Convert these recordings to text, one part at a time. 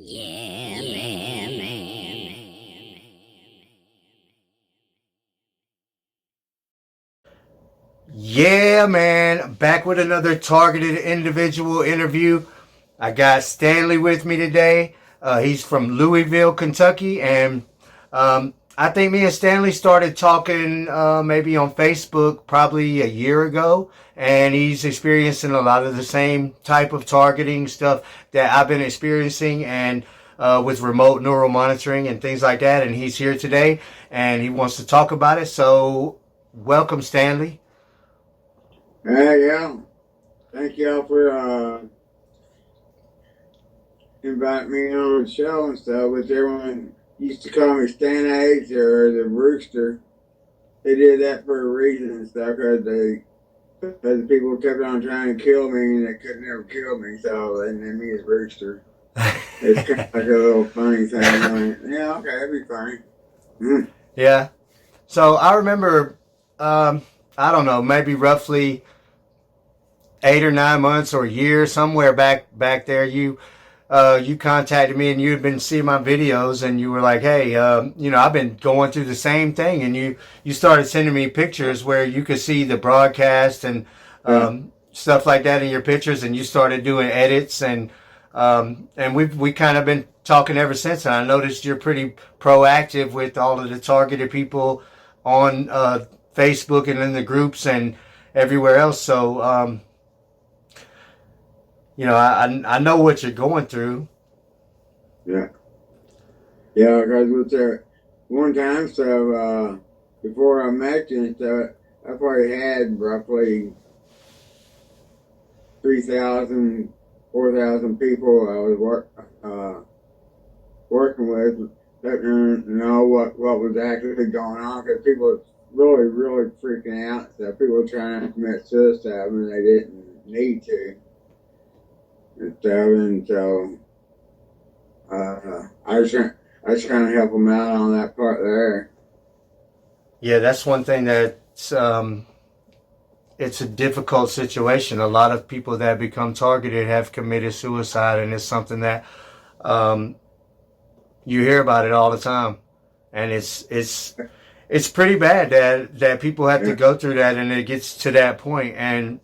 Yeah, man. Yeah, man. Back with another targeted individual interview. I got Stanley with me today. He's from Louisville, Kentucky. And I think me and Stanley started talking maybe on Facebook probably a year ago. And he's experiencing a lot of the same type of targeting stuff that I've been experiencing and with remote neural monitoring and things like that. And he's here today and he wants to talk about it. So, welcome, Stanley. Yeah. Thank y'all for inviting me on the show and stuff. Which everyone used to call me Stan Eggs or the Rooster. They did that for a reason and stuff because the people kept on trying to kill me and they could never kill me, so they named me as Rooster. It's kind of like a little funny thing. Like, yeah, okay, that'd be funny. Mm. Yeah. So I remember, I don't know, maybe roughly 8 or 9 months or a year, somewhere back there. You contacted me and you had been seeing my videos and you were like, hey, I've been going through the same thing, and you started sending me pictures where you could see the broadcast and Yeah, stuff like that in your pictures, and you started doing edits and we kind of been talking ever since. And I noticed you're pretty proactive with all of the targeted people on Facebook and in the groups and everywhere else. So I know what you're going through. yeah, yeah. Because with there one time, so before I met you and stuff, I probably had roughly 3,000, 4,000 people I was working with that didn't know what was actually going on because people were really freaking out. So people were trying to commit suicide when they didn't need to and stuff. And so I was trying to help them out on that part there. Yeah, that's one thing that's it's a difficult situation. A lot of people that become targeted have committed suicide, and it's something that um, you hear about it all the time, and it's pretty bad that people have to Yeah, go through that, and it gets to that point. And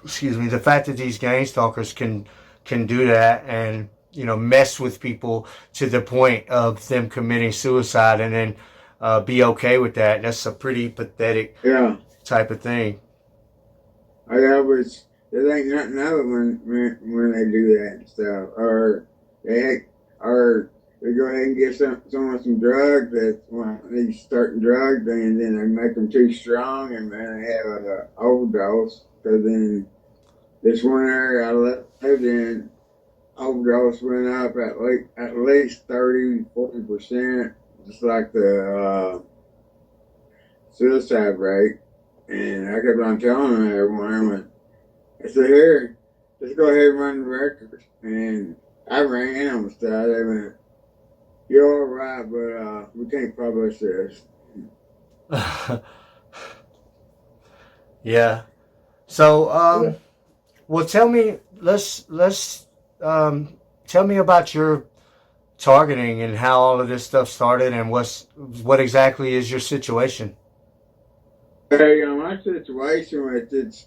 excuse me, the fact that these gang stalkers can do that and mess with people to the point of them committing suicide, and then be okay with that. That's a pretty pathetic yeah. type of thing. I always they think nothing of it when they do that and stuff, or they or they go ahead and give someone some drugs that when they starting drugs, and then they make them too strong, and then they have an overdose. Because then this one area I lived in, overdose went up at least 30-40%, just like the suicide rate. And I kept on telling everyone, I said, here, let's go ahead and run the records. And I ran them and stuff. They went, you're all right, but we can't publish this. Yeah. So, Yeah. well, tell me. Let's tell me about your targeting and how all of this stuff started, and what exactly is your situation. Hey, my situation with it's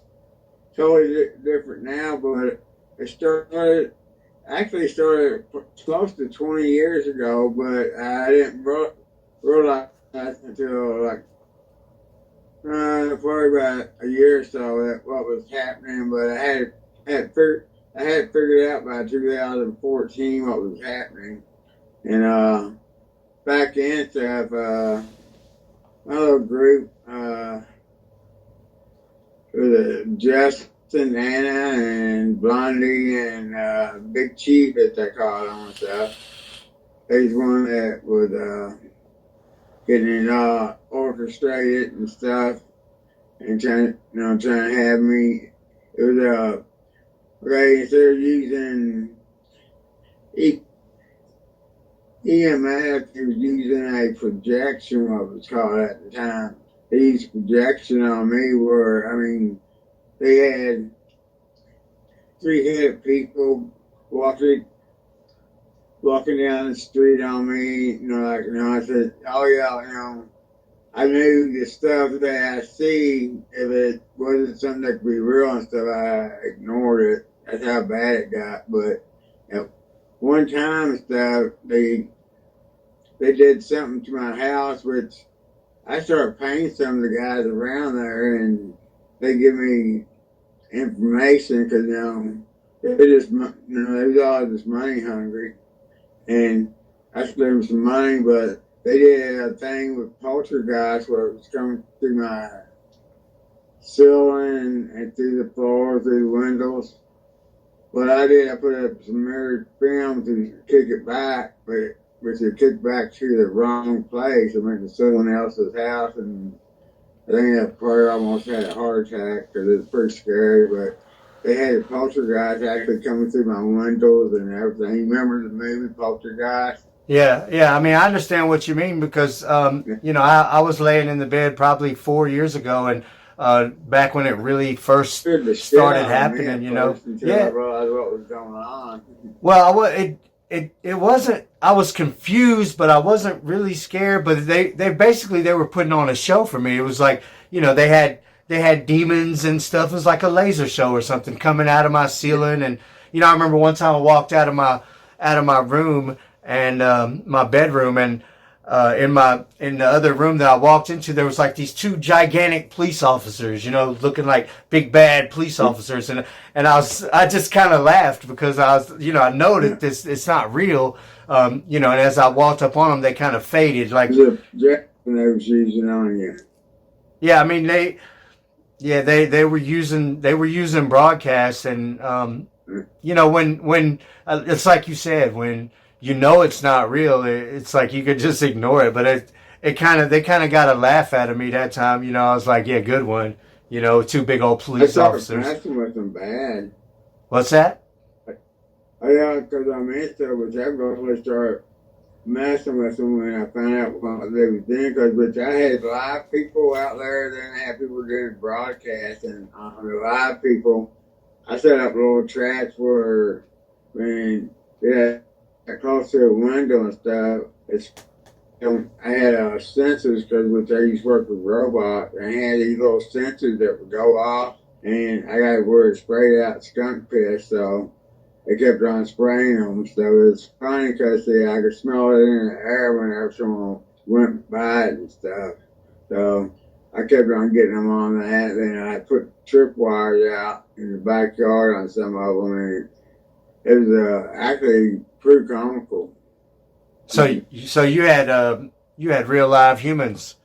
totally different now, but it actually started close to 20 years ago, but I didn't realize until like probably about a year or so that what was happening. But had figured I had figured out by 2014 what was happening, and back then stuff. My little group was Justin, Anna, and Blondie, and Big Chief, as they call him and stuff. He's one that was getting it orchestrated and stuff, and trying to have me. It was okay. Instead of using E- EMF, he was using a projection, what was called at the time. These projection on me were, I mean, they had three-headed people walking walking down the street on me. I said, oh yeah, I knew the stuff that I see, if it wasn't something that could be real and stuff, I ignored it. That's how bad it got. But at one time and stuff, they did something to my house, which I started paying some of the guys around there, and they give me information because they just they was all just money hungry, and I spent them some money, but they did a thing with poltergeist where it was coming through my ceiling and through the floor, through the windows. What I did, I put up some mirrored film to kick it back, but which it kicked back to the wrong place. I went to someone else's house, and I think that part almost had a heart attack because it was pretty scary. But they had a poltergeist actually coming through my windows and everything. You remember the movie Poltergeist? Yeah. I mean, I understand what you mean because, I was laying in the bed probably 4 years ago, and back when it really first started happening, until I realized what was going on. Well, it wasn't. I was confused, but I wasn't really scared. But they were putting on a show for me. It was like they had demons and stuff. It was like a laser show or something coming out of my ceiling. And I remember one time I walked out of my room and my bedroom, and in the other room that I walked into, there was like these two gigantic police officers, looking like big bad police officers, and I just kind of laughed because I know that it's not real, and as I walked up on them, they kind of faded, like they was using on you. Yeah, I mean they were using broadcasts, and when it's like you said, when it's not real, it's like you could just ignore it. But they kind of got a laugh out of me that time. I was like, yeah, good one. Two big old police officers. Messing with them bad. What's that? Yeah, because I messed up with everybody started messing with them when I found out what they was doing. Because I had live people out there, then I had people doing broadcasts, and the live people, I set up little traps where when close to the window and stuff, I had sensors because I used to work with robots. I had these little sensors that would go off, and I got where it sprayed out skunk piss, so they kept on spraying them. So it was funny because I could smell it in the air whenever someone went by it and stuff. So I kept on getting them on that. Then I put tripwires out in the backyard on some of them, and it was actually pretty comical. So you had real live humans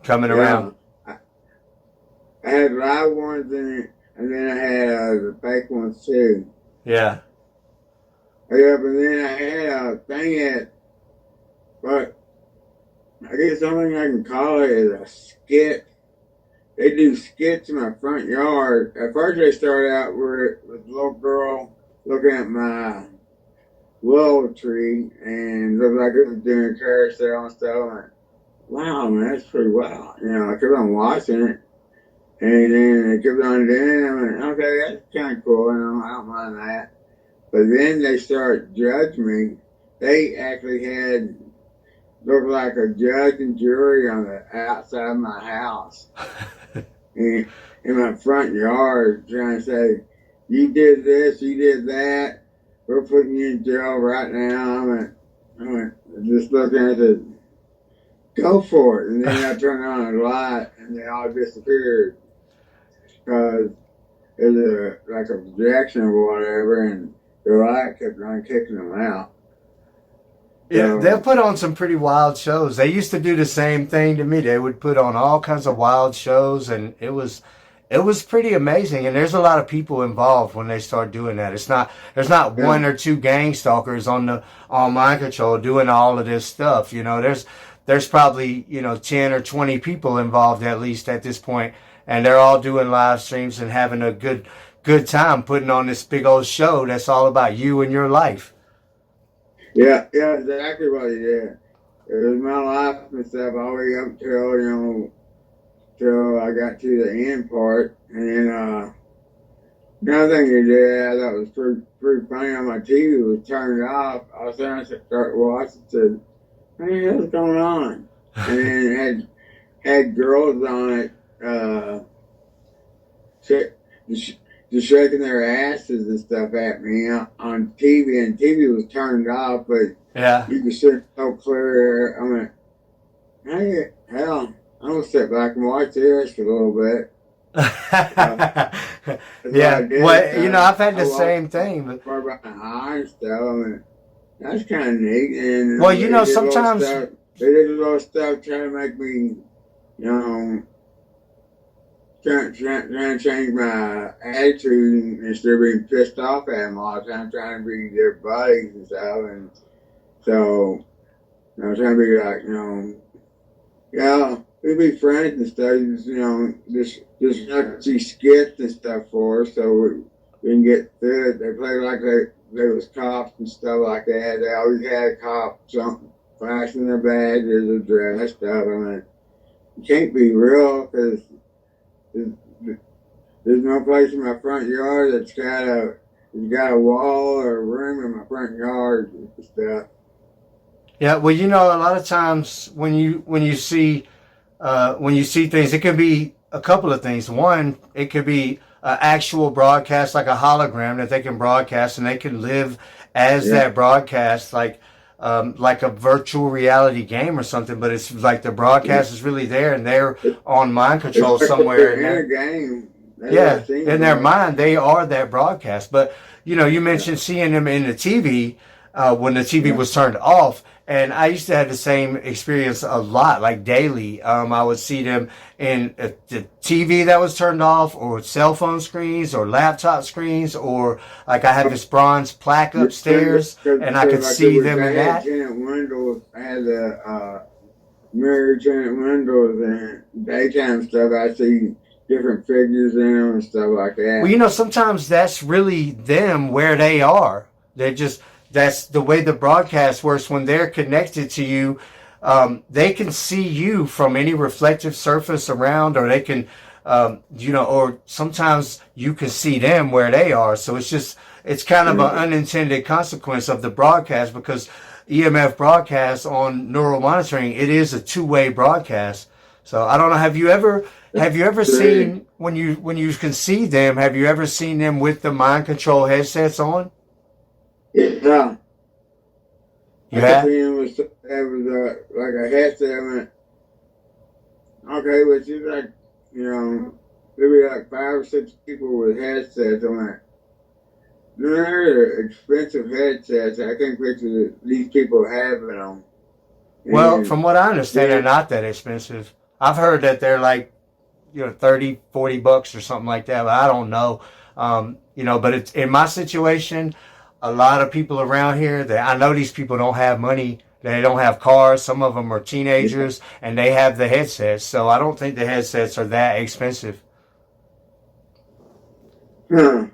coming around. I had live ones and then I had the fake ones too. Yeah. Yeah, but then I had a thing but I guess the only thing I can call it is a skit. They do skits in my front yard. At first they started out with a little girl looking at my willow tree and looked like it was doing a carousel and stuff. I'm like, wow, man, that's pretty wild. I kept on watching it. And then they kept on doing it. I went, okay, that's kind of cool. I don't mind that. But then they started judging me. They actually looked like a judge and jury on the outside of my house. In my front yard, trying to say, you did this, you did that. We're putting you in jail right now. I went just looking at it, go for it. And then I turned on a light and they all disappeared because it was like a projection or whatever, and the light kept on kicking them out. Yeah, they'll put on some pretty wild shows. They used to do the same thing to me. They would put on all kinds of wild shows, and it was pretty amazing. And there's a lot of people involved when they start doing that. There's not one or two gang stalkers on mind control doing all of this stuff. There's probably 10 or 20 people involved at least at this point, and they're all doing live streams and having a good time putting on this big old show that's all about you and your life. Yeah, exactly what he did. It was my life and stuff all the way up till I got to the end part, and then Another thing they did I thought was pretty funny on my TV was turned off. I was trying to start watching and said, what the hell's going on? And then it had girls on it, just shaking their asses and stuff at me on TV, and TV was turned off, but Yeah. you could see so clear. I went, hey, hell, I'm gonna sit back and watch this for a little bit. Yeah. Well, you know, I've had the I same thing. But far behind and stuff. I mean, that's kind of neat. And well, you know, sometimes they did a little stuff trying to make me, you know, trying to change my attitude instead of being pissed off at them all the time, trying to be their buddies and stuff. And so, you know, trying to be like, you know, yeah, we be friends and stuff. You know, just not see skits and stuff for us, so we can get through it. They play like they was cops and stuff like that. They always had a cop, something flashing their badges or dressed up. I mean, you can't be real because there's no place in my front yard that's got a wall or a room in my front yard and stuff. yeah. Well, you know, a lot of times when you see things, it could be a couple of things. One, it could be an actual broadcast, like a hologram that they can broadcast, and they can live as that broadcast, like a virtual reality game or something. But it's like the broadcast is really there, and they're on mind control somewhere in a game. Yeah, in their mind, they are that broadcast. But you know, you mentioned seeing them in the TV when the TV was turned off. And I used to have the same experience a lot, like daily. I would see them in the TV that was turned off, or cell phone screens, or laptop screens, or like I have this bronze plaque upstairs, and I could see them in that. I had the mirror tinted windows and daytime stuff. I see different figures in them and stuff like that. Well, you know, sometimes that's really them where they are. That's the way the broadcast works. When they're connected to you, they can see you from any reflective surface around, or they can, you know, or sometimes you can see them where they are. So it's kind of an unintended consequence of the broadcast, because EMF broadcast on neural monitoring, it is a two-way broadcast. So I don't know. Have you ever seen, when you can see them, have you ever seen them with the mind control headsets on? Yeah. You have? It was like a headset. I went, okay, but you like, you know, maybe like 5 or 6 people with headsets. I went, they're expensive headsets. I can't picture these people having them. Well, from what I understand, they're not that expensive. I've heard that they're like, you know, $30-$40 or something like that, but I don't know. You know, but it's in my situation, a lot of people around here that I know, these people don't have money. They don't have cars. Some of them are teenagers, and they have the headsets. So I don't think the headsets are that expensive. Huh.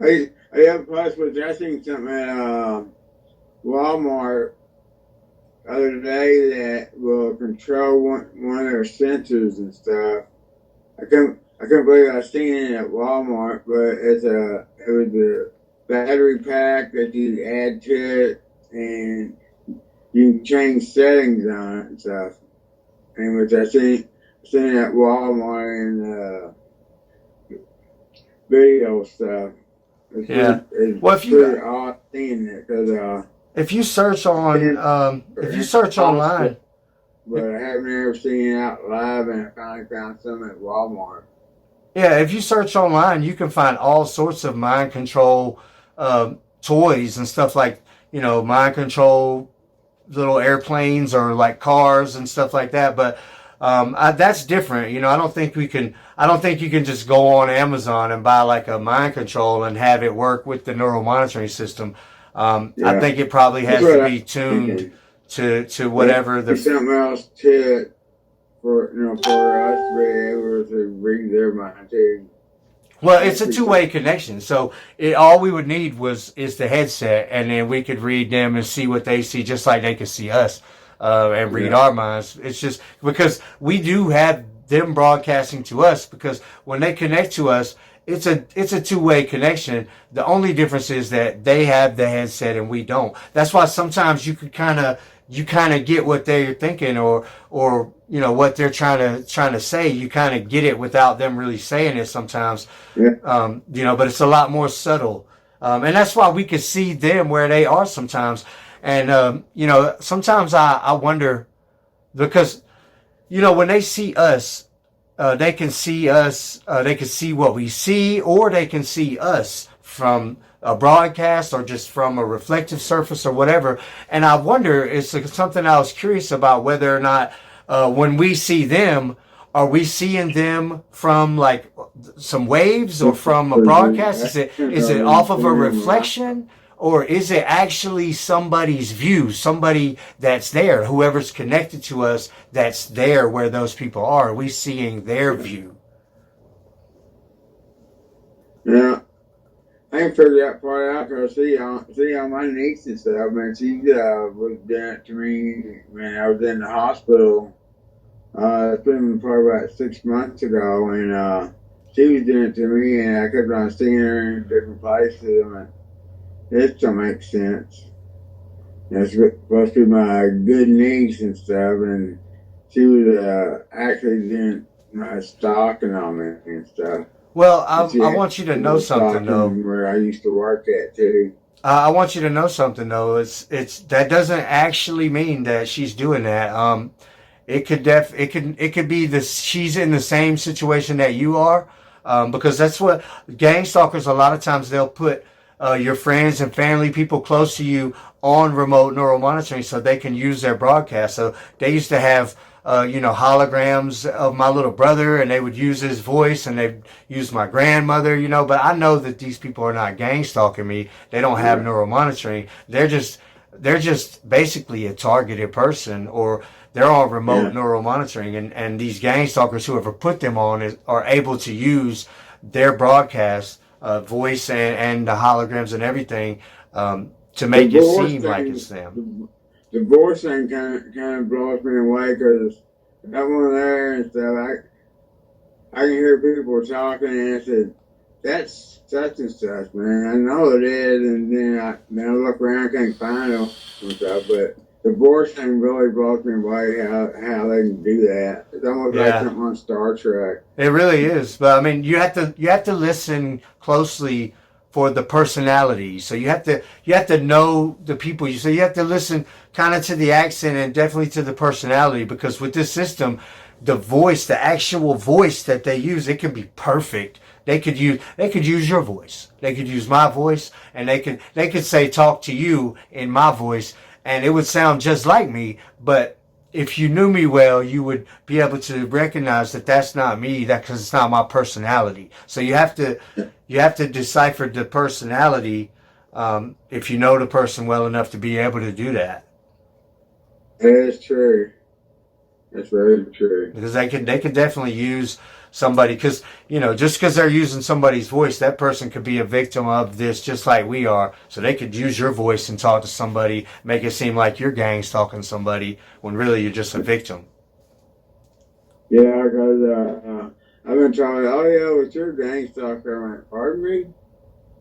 I have possibly I seen something at Walmart the other day that will control one of their sensors and stuff. I couldn't believe I seen it at Walmart, but it was a battery pack that you add to it, and you can change settings on it and stuff. And which I seen at Walmart and video stuff. It's well, pretty odd seeing it because if you search online, but I haven't ever seen it out live, and I finally found some at Walmart. yeah, if you search online, you can find all sorts of mind control toys and stuff, like, you know, mind control little airplanes or like cars and stuff like that. But that's different. You know, I don't think you can just go on Amazon and buy like a mind control and have it work with the neural monitoring system. I think it probably has to be tuned to whatever there's something else to it for us to be able to read their mind too. Well, it's a two-way connection. So all we would need is the headset, and then we could read them and see what they see, just like they could see us and read our minds. It's just because we do have them broadcasting to us, because when they connect to us, it's a two-way connection. The only difference is that they have the headset and we don't. That's why sometimes you kind of get what they're thinking, or you know what they're trying to say. You kind of get it without them really saying it sometimes. Yeah. You know, but it's a lot more subtle, and that's why we can see them where they are sometimes. And you know, sometimes I wonder, because you know, when they see us, they can see us, they can see what we see, or they can see us from a broadcast or just from a reflective surface or whatever. And I wonder, it's something I was curious about, whether or not when we see them, are we seeing them from like some waves or from a broadcast? Is it off of a reflection? Or is it actually somebody's view, somebody that's there, whoever's connected to us that's there where those people are? Are we seeing their view? Yeah. I can figure that part out because see on my niece and stuff, man, she was doing it to me when I was in the hospital. It's been probably about 6 months ago, and she was doing it to me, and I kept on seeing her in different places. And it don't make sense. That's supposed to be my good niece and stuff, and she was actually doing my stalking on me and stuff. Well, I want you to know something though. Where I used to work at too. I want you to know something though. It's that doesn't actually mean that she's doing that. It could be this. She's in the same situation that you are, because that's what gang stalkers. A lot of times they'll put your friends and family, people close to you, on remote neural monitoring so they can use their broadcast. So they used to have holograms of my little brother, and they would use his voice, and they'd use my grandmother, but I know that these people are not gang stalking me. They don't have neural monitoring. They're just basically a targeted person, or they're on remote neural monitoring, and these gang stalkers, whoever put them on, are able to use their broadcast voice and the holograms and everything to make it seem like it's them. The voice thing kind of blows me away because that one there and stuff. I can hear people talking, and I said, "That's such and such, man. I know it is." And then I look around, I can't find them and stuff. But the voice thing really blows me away how they can do that. It's almost like something on Star Trek. It really is. But I mean, you have to listen closely for the personality. So you have to know the people. So you have to listen kind of to the accent and definitely to the personality, because with this system, the actual voice that they use, it can be perfect. They could use your voice. They could use my voice, and they could say, talk to you in my voice, and it would sound just like me. But if you knew me well, you would be able to recognize that that's not me, because it's not my personality. So you have to decipher the personality if you know the person well enough to be able to do that. That's true. That's very true. Because they could definitely use somebody, because just because they're using somebody's voice, that person could be a victim of this just like we are. So they could use your voice and talk to somebody, make it seem like you're gang stalking somebody when really you're just a victim. Yeah, because I've been trying. Oh yeah, it's your gang stalker. I went, pardon me?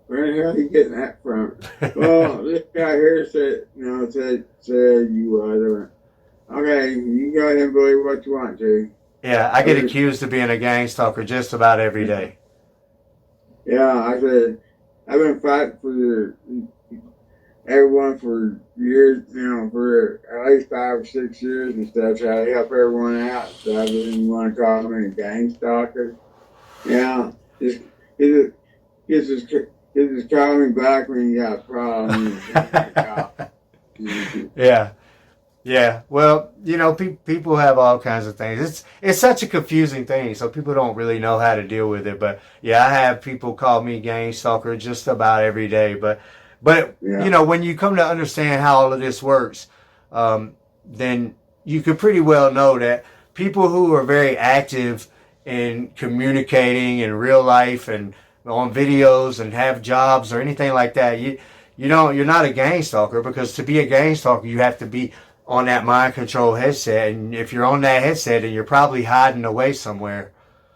Where the hell are you getting that from? Well, this guy here said you was. I went, okay, you go ahead and believe what you want to. Yeah, I get accused of being a gang stalker just about every day. Yeah, I said, I've been fighting for everyone for years, for at least 5 or 6 years and stuff, trying to help everyone out. So I didn't want to call me a gang stalker. Yeah, he just call me back when you got a problem. Yeah. Well, people have all kinds of things. It's such a confusing thing, so people don't really know how to deal with it. But yeah, I have people call me gang stalker just about every day. But when you come to understand how all of this works, then you could pretty well know that people who are very active in communicating in real life and on videos and have jobs or anything like that, you're not a gang stalker, because to be a gang stalker, you have to be on that mind control headset, and if you're on that headset, then you're probably hiding away somewhere.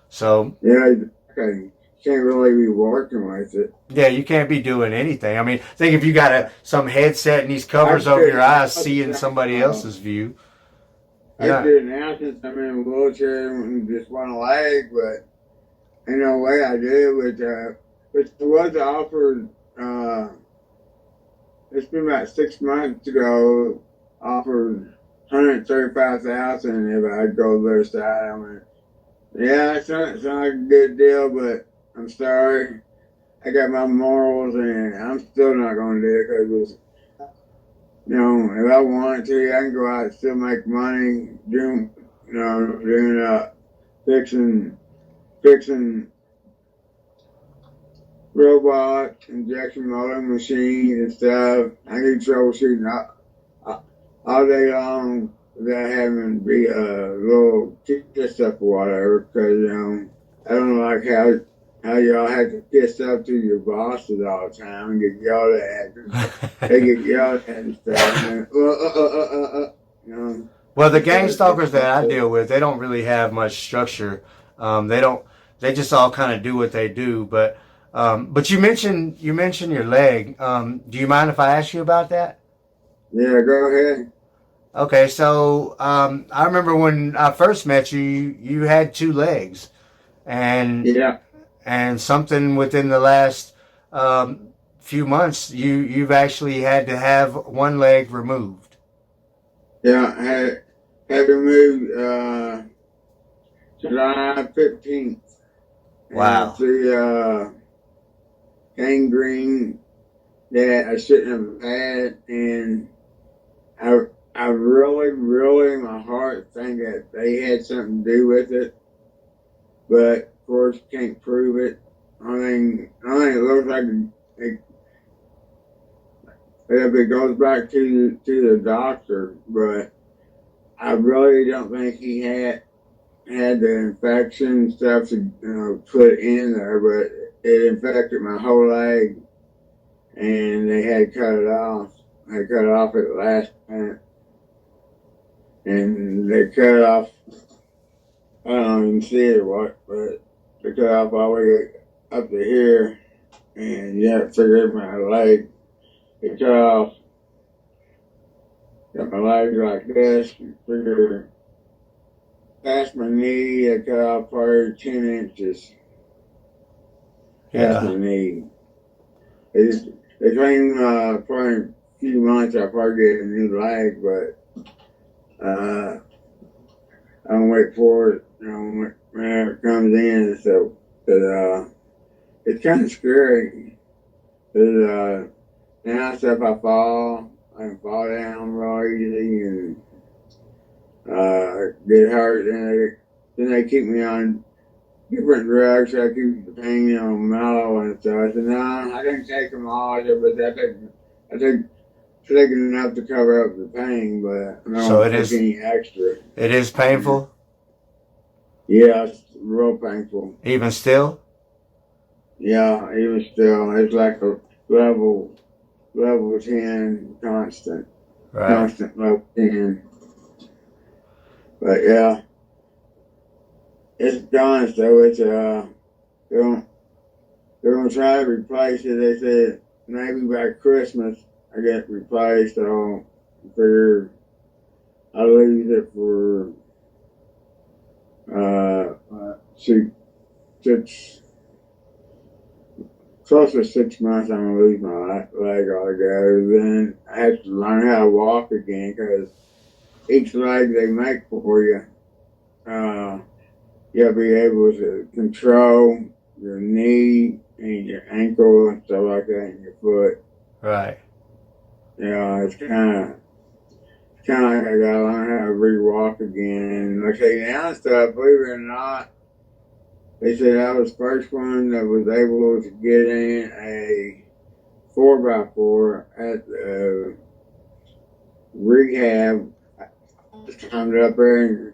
So yeah, okay. can't really be working with it. Yeah, you can't be doing anything. I mean, think if you got some headset and these covers over your eyes, seeing somebody else's view. I Yeah. did now since I'm in a wheelchair and just one leg, but in no way I did with which was offered. It's been about 6 months ago. Offered 135,000 if I'd go to the other side. I went, yeah, it's not like a good deal, but I'm sorry. I got my morals, and I'm still not going to do it because, if I wanted to, I can go out and still make money doing fixing robots, injection molding machines and stuff. I can troubleshooting all day long without having to be a little pissed up or whatever, because I don't like how y'all have to piss up to your bosses all the time and get yelled at. They get yelled at and stuff. And, Well, the gang stalkers that I deal with, they don't really have much structure. They don't. They just all kind of do what they do. But you mentioned your leg. Do you mind if I ask you about that? Yeah, go ahead. Okay, so I remember when I first met you, you had two legs, and Yeah. and something within the last few months, you've actually had to have one leg removed. Yeah, I had to move July 15th. Wow. Through gangrene that I shouldn't have had, and I really, really, in my heart, think that they had something to do with it, but of course, can't prove it. I think it looks like if it goes back to the doctor, but I really don't think he had the infection stuff to put in there, but it infected my whole leg, and they had to cut it off. They cut it off at the last minute, and they cut it off. I don't even see it or what, but they cut off all the way up to here, and you have to figure my leg. They cut off, got my leg like this, and figure past my knee, I cut off probably 10 inches past my knee. They claim probably a few months I'll probably get a new leg, but I don't wait for it, whenever it comes in. So, it's kind of scary. Cause now if I fall, I can fall down real easy and get hurt. Then they keep me on different drugs, so I keep the pain mellow and stuff. I said, no, I didn't take them all. I said, but I take enough to cover up the pain, but I don't take any extra. It is painful? Yeah, it's real painful. Even still? Yeah, even still. It's like a level 10 constant. Right. Constant level 10. But yeah. It's gone, so it's they're gonna try to replace it. They said maybe by Christmas I get replaced. I'll figure I'll lose it for six close to 6 months. I'm gonna lose my leg altogether. Then I have to learn how to walk again because each leg they make for you. You'll be able to control your knee and your ankle and stuff like that, and your foot. Right. It's kind of like I gotta learn how to re-walk again. And like I say, now stuff, believe it or not, they said I was the first one that was able to get in a 4x4 at the rehab. I just climbed up there and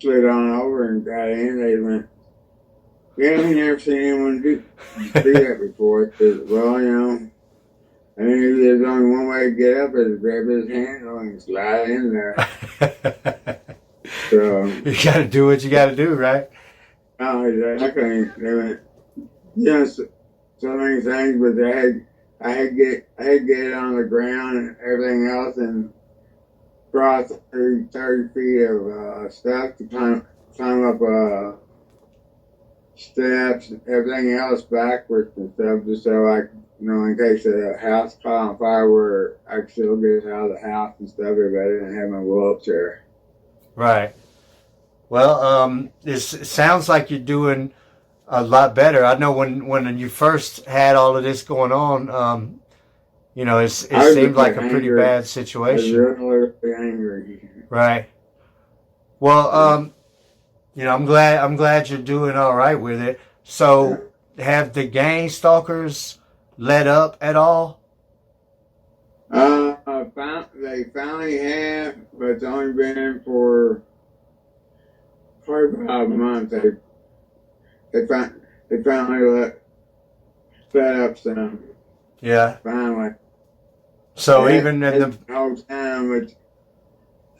slid on over and got in. They went, yeah, we never seen anyone do that before. I said, well, I knew there's only one way to get up is to grab his handle and slide in there. So you got to do what you got to do, right? Oh, exactly. They went, Yes, so many things, but I had to get it on the ground and everything else, and cross through 30 feet of stuff to climb up steps and everything else backwards and stuff, just so I, in case the house caught on fire, where I could still get out of the house and stuff if I didn't have my wheelchair. Right. Well, it sounds like you're doing a lot better. I know when you first had all of this going on, it I was seemed like really a pretty angry. bad I was situation. really angry. Right. Well, I'm glad you're doing all right with it. Yeah. So, have the gang stalkers let up at all? They finally have, but it's only been for probably about a month. They, fin- they finally let up some. Yeah. Finally. So That, even in that's the the whole time, which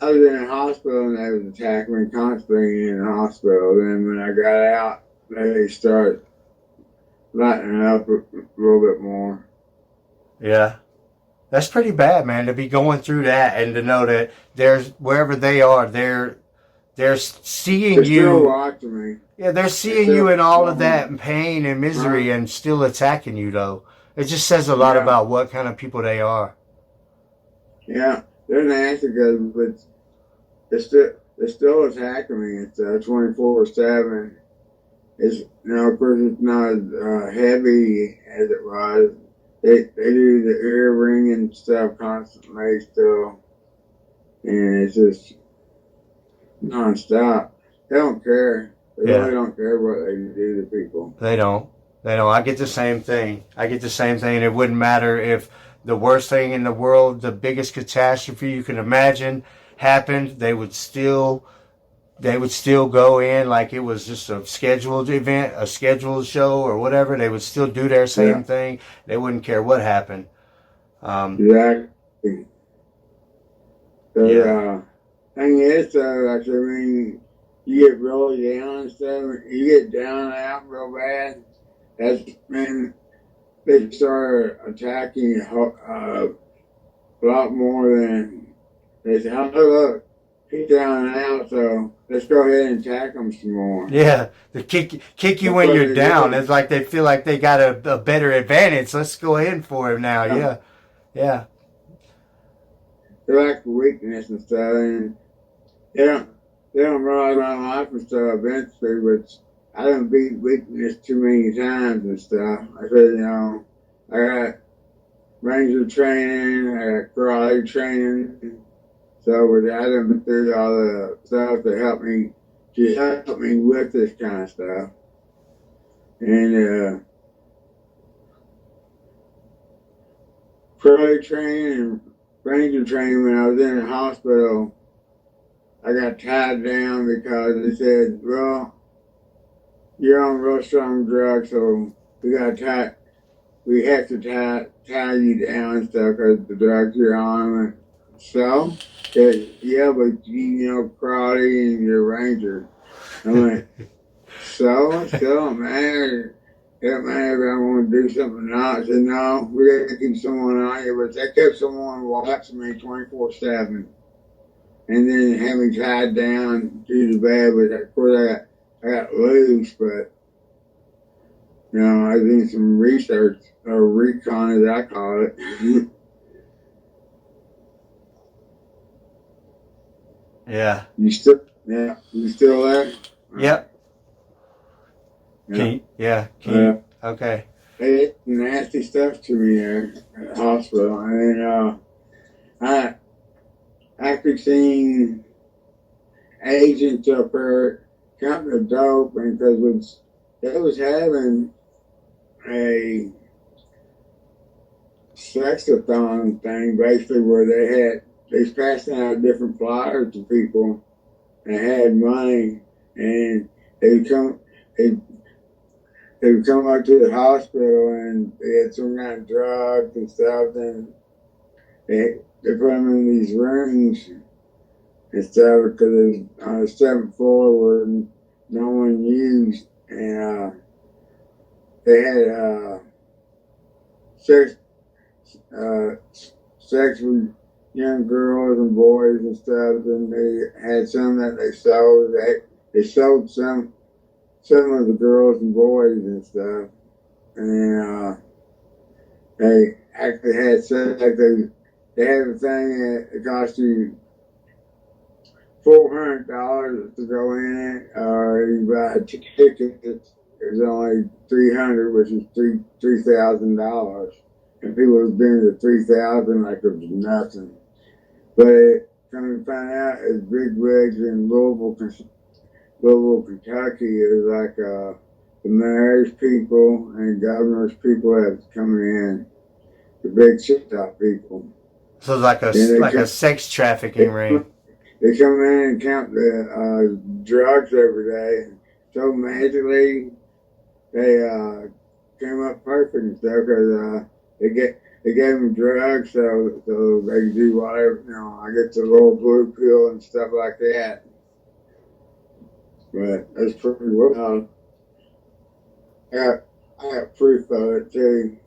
I was in the hospital and they was attacking me constantly in the hospital. Then when I got out, they started lightening up a little bit more. yeah, that's pretty bad, man. To be going through that and to know that there's wherever they are, they're seeing They're still you. watching me. Yeah, they're They're seeing you still in all of watching that pain and me. misery and still attacking you, though. It just says a lot Yeah, about what kind of people they are. yeah. They're nasty because, but they're still attacking me. It's 24/7. It's of course it's not as heavy as it was. They do the ear ringing stuff constantly still, and it's just nonstop. They don't care. They Yeah, really don't care what they do to people. they don't. They don't. I get the same thing. I get the same thing. It wouldn't matter if the worst thing in the world, the biggest catastrophe you can imagine, happened. They would still go in like it was just a scheduled event, a scheduled show or whatever. They would still do their Yeah, same thing. They wouldn't care what happened. Um, exactly. So yeah, thing is, like I mean, you get really down and stuff. You get down and out real bad. That's when they start attacking a lot more than they say. Oh, look, he's down and out, so let's go ahead and attack him some more. yeah. They kick you That's when what you're they down. do. It's like they feel like they got a better advantage. Let's go in for him now. Yeah. Yeah, yeah, They like the weakness and stuff, and they don't they don't realize my life and stuff eventually, which I done beat weakness too many times and stuff. I said, I got ranger training, I got karate training. So with that, I done been through all the stuff to help me with this kind of stuff. And karate training and ranger training, when I was in the hospital, I got tied down because they said, well, you're on real strong drugs, so we have to tie you down and stuff because the drugs you're on. So, yeah, but karate and you're a ranger. I'm like, so still don't matter. It don't matter if I want to do something or not. I said, no, we got to keep someone on you. But they kept someone watching me 24/7. And then had me tied down to the bed. But of course, I got loose, but I did some research or recon, as I call it. yeah. You still there? Yep. Yeah. Can Uh, you? Okay. they did some nasty stuff to me there at the hospital, and then I actually seen agents up there counting the dope, and because they was having a sexathon thing, basically where they was passing out different flyers to people and had money, and they would come they, they would come up to the hospital and they had some kind of drugs and stuff, and they put them in these rooms and stuff because it's on the 7th floor where no one used, and they had sex uh, sex with young girls and boys and stuff, and they had some that they sold. They sold some of the girls and boys and stuff, and then they actually had sex. They had a thing that it cost you $400 to go in it, or you buy a ticket. It was only $300, which is $3,000, and people was doing the 3,000 like it was nothing. But come to find out, it's big wigs in Louisville, Kentucky. It was like the mayor's people and governor's people have coming in, the big shit top people. So it's like a sex trafficking ring. They come in and count the drugs every day. So magically, they came up perfect and stuff because they gave them drugs so they could do whatever. I get the little blue pill and stuff like that. But that's pretty well. I got proof of it too.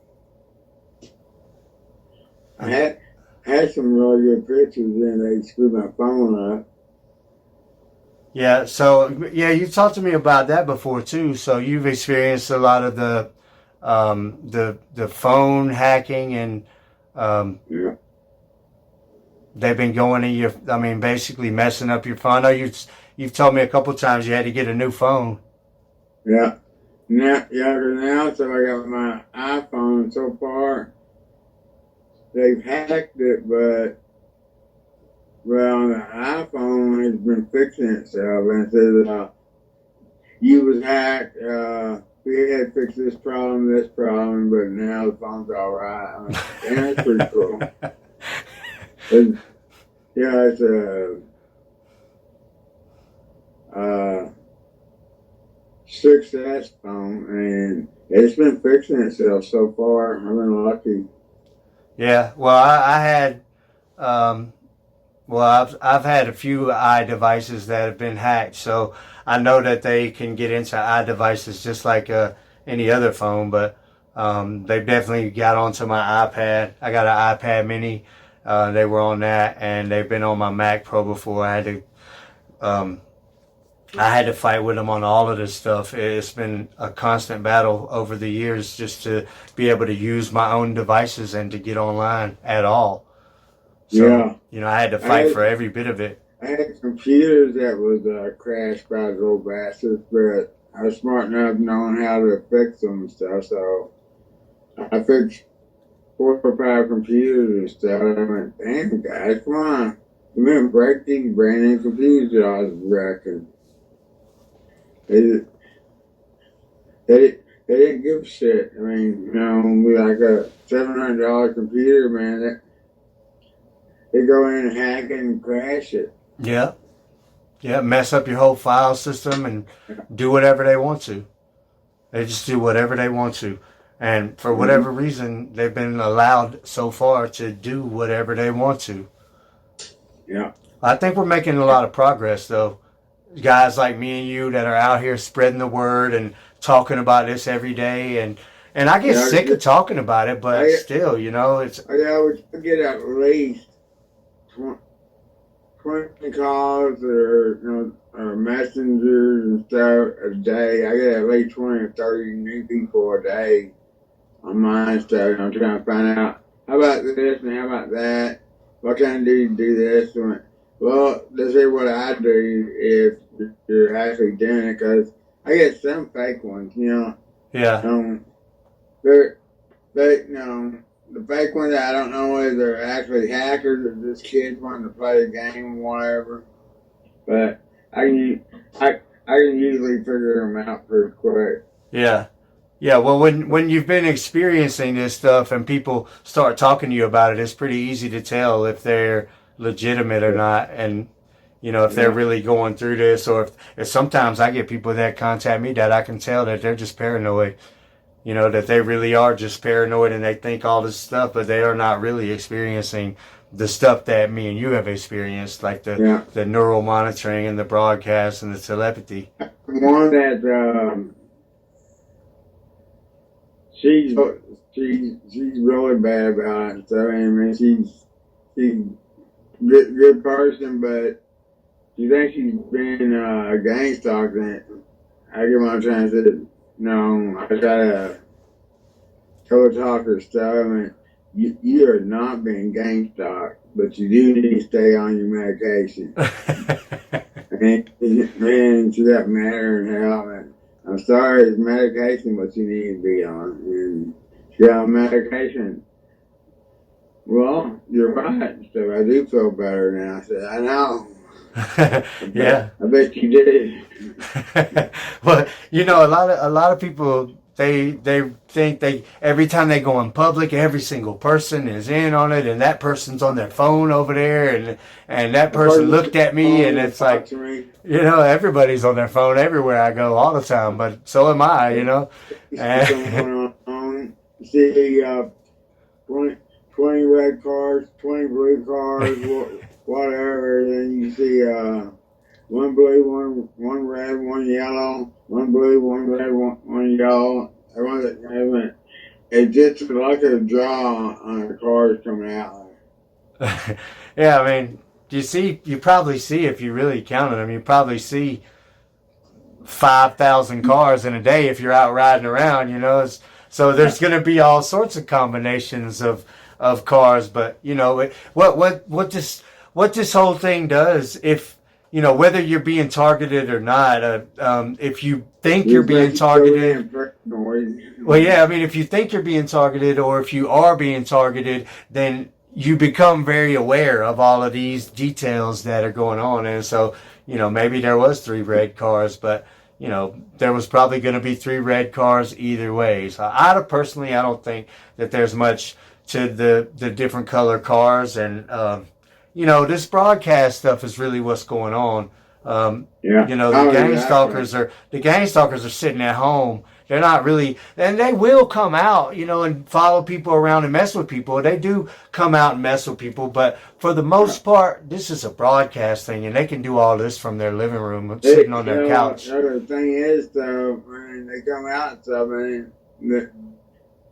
I had some really good pictures, and they screwed my phone up. Yeah, so you talked to me about that before too. So you've experienced a lot of the phone hacking, and Yeah. they've been going in basically messing up your phone. I know you've told me a couple times you had to get a new phone. Yeah. Now, so I got my iPhone so far. They've hacked it, but well, the iPhone has been fixing itself and says, you was hacked, we had to fix this problem, but now the phone's all right. I mean, that's pretty cool. It's a 6S phone, and it's been fixing itself so far. I've been lucky. Yeah, well, I had, I've had a few iDevices that have been hacked, so I know that they can get into iDevices just like any other phone, but they've definitely got onto my iPad. I got an iPad Mini. They were on that, and they've been on my Mac Pro before. I had to fight with them on all of this stuff. It's been a constant battle over the years just to be able to use my own devices and to get online at all. So, Yeah. I had to fight for every bit of it. I had computers that was crashed by those old bastards, but I was smart enough knowing how to fix them and stuff, so I fixed 4 or 5 computers and stuff. I went, damn, guys, come on. You didn't break these brand new computers that I was wrecking. They didn't give a shit. I mean, we like a $700 computer, man. They go in and hack it and crash it. Yeah. Yeah, mess up your whole file system and do whatever they want to. They just do whatever they want to. And for whatever reason, they've been allowed so far to do whatever they want to. Yeah. I think we're making a lot of progress, though. Guys like me and you that are out here spreading the word and talking about this every day, and I get sick of talking about it, but still, it's. I would get at least 20 calls or messengers and stuff a day. I get at least 20 or 30 new people a day on my stuff. I'm trying to find out how about this and how about that. What can I do to do this? Well, this is what I do if you're actually doing it, because I get some fake ones, Yeah. The fake ones I don't know if they're actually hackers or just kids wanting to play a game or whatever. But I can usually figure them out pretty quick. Yeah. Yeah, well, when you've been experiencing this stuff and people start talking to you about it, it's pretty easy to tell if they're legitimate or not, and if they're really going through this, or if sometimes I get people that contact me that I can tell that they're just paranoid, that they really are just paranoid and they think all this stuff, but they are not really experiencing the stuff that me and you have experienced, like the neural monitoring and the broadcast and the telepathy. One that she's she's really bad about it. So I mean, she's good person, but she thinks she's been a gang stalker. I get my chance to no, I gotta co-talk her stuff. I mean, you are not being gang stalked, but you do need to stay on your medication. Man, she got madder and hell. Man. I'm sorry, it's medication, but you need to be on. And she got on medication. Well, you're right. So I do feel better now. I said, I know. Yeah. I bet you did. Well, you know, a lot of people they think they every time they go in public, every single person is in on it, and that person's on their phone over there, and that person looked at me, and it's like, you know, everybody's on their phone everywhere I go all the time, but so am I, you know. See, 20 red cars, 20 blue cars, whatever. Then you see one blue, one red, one yellow, one blue, one red, one yellow. It's just like a draw on the cars coming out. Yeah, I mean, you probably see, if you really counted them, you probably see 5,000 cars in a day if you're out riding around, you know. So there's going to be all sorts of combinations of cars, but you know what this whole thing does, if you know whether you're being targeted or not, if you think you're being targeted, well, yeah, I mean, if you think you're being targeted or if you are being targeted, then you become very aware of all of these details that are going on, and so you know maybe there was 3 red cars, but you know, there was probably going to be 3 red cars either way. So I don't think that there's much to the different color cars, and you know, this broadcast stuff is really what's going on. Yeah. You know, the gang stalkers are sitting at home. They're not really, and they will come out, you know, and follow people around and mess with people. They do come out and mess with people, but for the most part, this is a broadcast thing, and they can do all this from their living room, sitting on their couch. The thing is, though, when they come out and stuff, the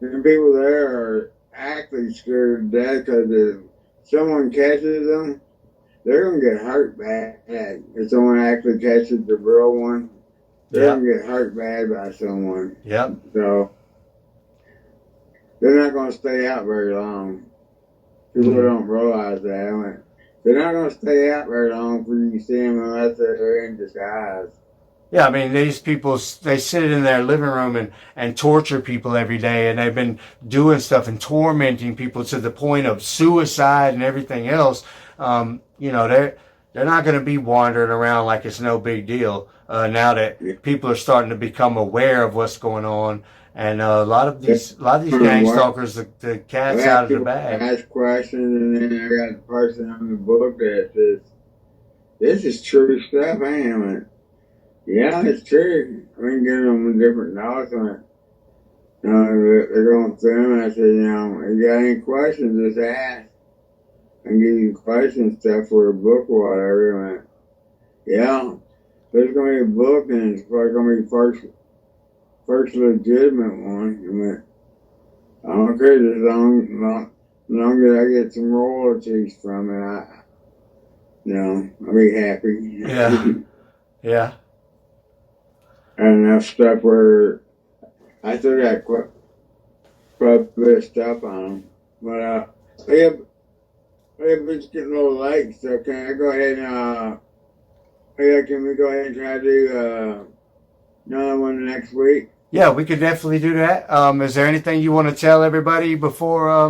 people there are actually scared to death because if someone catches them, they're going to get hurt bad. If someone actually catches the real one, they're going to get hurt bad by someone. Yep. So they're not going to stay out very long. People don't realize that. They're not going to stay out very long for you to see them unless they're in disguise. Yeah, I mean, these people, they sit in their living room and torture people every day, and they've been doing stuff and tormenting people to the point of suicide and everything else. You know, they're not going to be wandering around like it's no big deal now that people are starting to become aware of what's going on. And a lot of these gang stalkers, the cat's out of the bag. Ask questions, and then I got the person on the book that says, "This is true stuff, ain't it?" Yeah, it's true. I've been giving them different notes on it. They're going through, and I said, you know, if you got any questions, just ask. I can give you question stuff for a book or whatever. I went, yeah, there's going to be a book, and it's probably going to be first legitimate one. I went, I don't care as long as I get some royalties from it. I'll be happy. Yeah. Yeah. And enough stuff where I still got quite a bit of stuff on them. But it's getting a little late, so can I go ahead and can we go ahead and try to do another one next week? Yeah, we could definitely do that. Is there anything you want to tell everybody before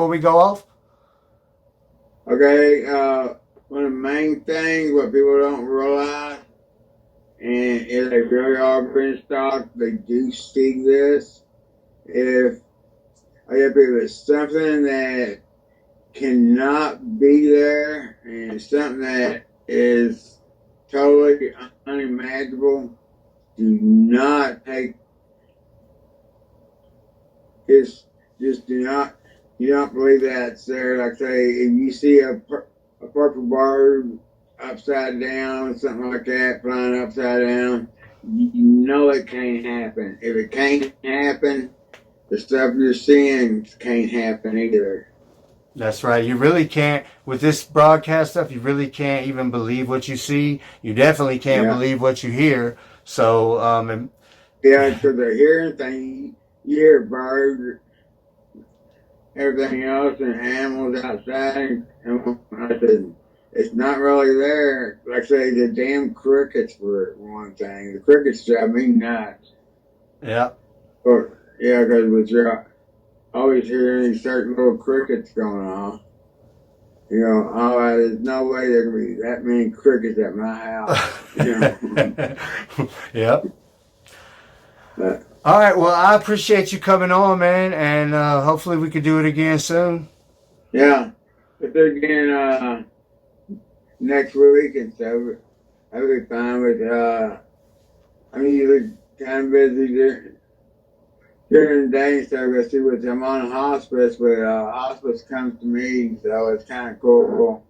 we go off? Okay, one of the main things what people don't realize, and if they really are being stalked, they do see this. If it's something that cannot be there and something that is totally unimaginable, do not take just do not believe that's there. Like say, if you see a purple bird upside down, something like that, flying upside down, you know it can't happen. If it can't happen, the stuff you're seeing can't happen either. That's right. You really can't, with this broadcast stuff, you really can't even believe what you see. You definitely can't Yeah. believe what you hear. So, Yeah, because the hearing thing, you hear birds, everything else, and animals outside. And I said, it's not really there. Like I say, the damn crickets were one thing. The crickets drive me nuts. yeah. But, yeah, because with your always hearing these certain little crickets going on. You know, oh, there's no way there can be that many crickets at my house. You know. Yep. But, All right. Well, I appreciate you coming on, man, and hopefully we could do it again soon. yeah, if they're again next week and so, I'll be fine with. I'm usually kind of busy during the day, so I see what I'm on hospice, but hospice comes to me, so it's kind of cool.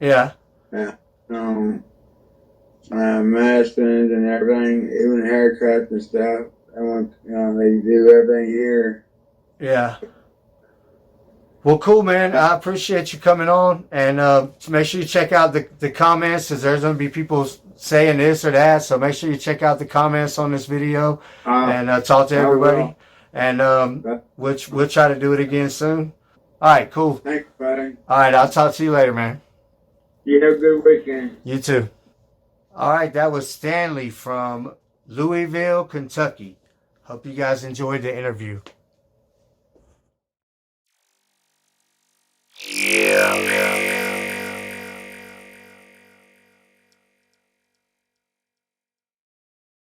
Yeah. Yeah. Medicines and everything, even haircuts and stuff. I want, they do everything here. Yeah. Well, cool, man. I appreciate you coming on, and make sure you check out the comments, because there's going to be people saying this or that. So make sure you check out the comments on this video and talk to everybody. And we'll try to do it again soon. All right, cool. Thanks, buddy. All right, I'll talk to you later, man. You have a good weekend. You too. All right, that was Stanley from Louisville, Kentucky. Hope you guys enjoyed the interview. Yeah.